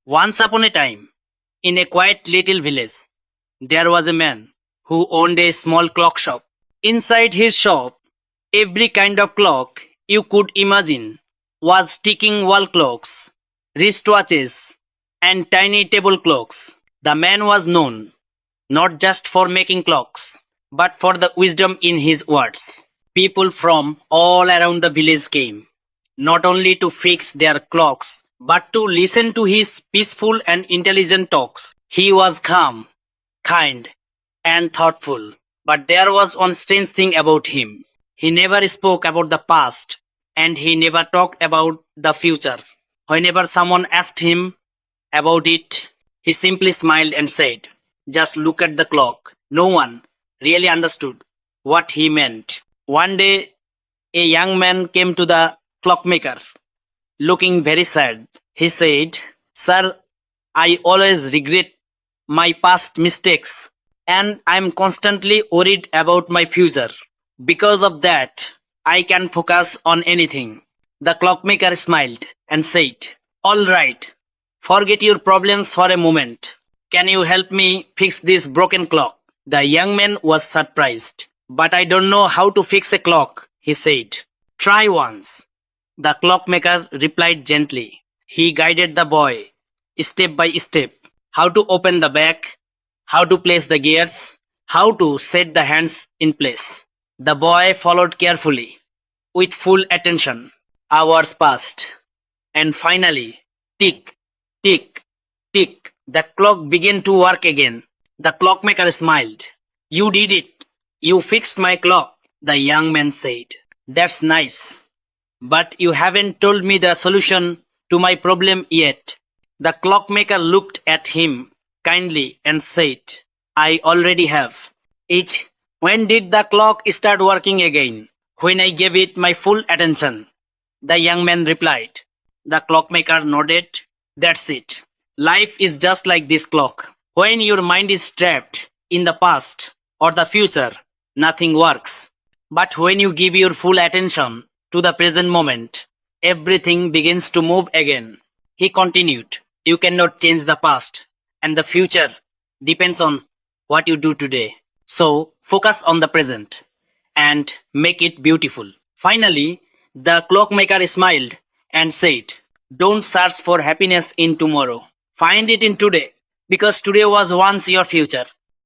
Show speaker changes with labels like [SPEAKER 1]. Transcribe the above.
[SPEAKER 1] Once upon a time, in a quiet little village, there was a man who owned a small clock shop. Inside his shop, every kind of clock you could imagine was ticking wall clocks, wristwatches, and tiny table clocks. The man was known not just for making clocks, but for the wisdom in his words. People from all around the village came, not only to fix their clocks, but to listen to his peaceful and intelligent talks. He was calm, kind, and thoughtful, but there was one strange thing about him. He never spoke about the past, and he never talked about the future. Whenever someone asked him about it, he simply smiled and said, "Just look at the clock." No one really understood what he meant. One day, a young man came to the clockmaker, looking very sad. He said, "Sir, I always regret my past mistakes, and I'm constantly worried about my future. Because of that, I can focus on anything." The clockmaker smiled and said, "All right, forget your problems for a moment. Can you help me fix this broken clock?" The young man was surprised. "But I don't know how to fix a clock," he said. "Try once." The clockmaker replied gently. He guided the boy step by step, how to open the back, how to place the gears, how to set the hands in place. The boy followed carefully, with full attention. Hours passed, and finally, tick, tick, tick, the clock began to work again. The clockmaker smiled. "You did it. You fixed my clock," the young man said. "That's nice. But you haven't told me the solution to my problem yet." The clockmaker looked at him kindly and said, "I already have. It. When did the clock start working again?" "When I gave it my full attention," the young man replied. The clockmaker nodded. "That's it. Life is just like this clock. When your mind is trapped in the past or the future, nothing works. But when you give your full attention to the present moment, everything begins to move again." He continued, "You cannot change the past, and the future depends on what you do today. So focus on the present and make it beautiful." Finally, the clockmaker smiled and said, "Don't search for happiness in tomorrow. Find it in today, because today was once your future."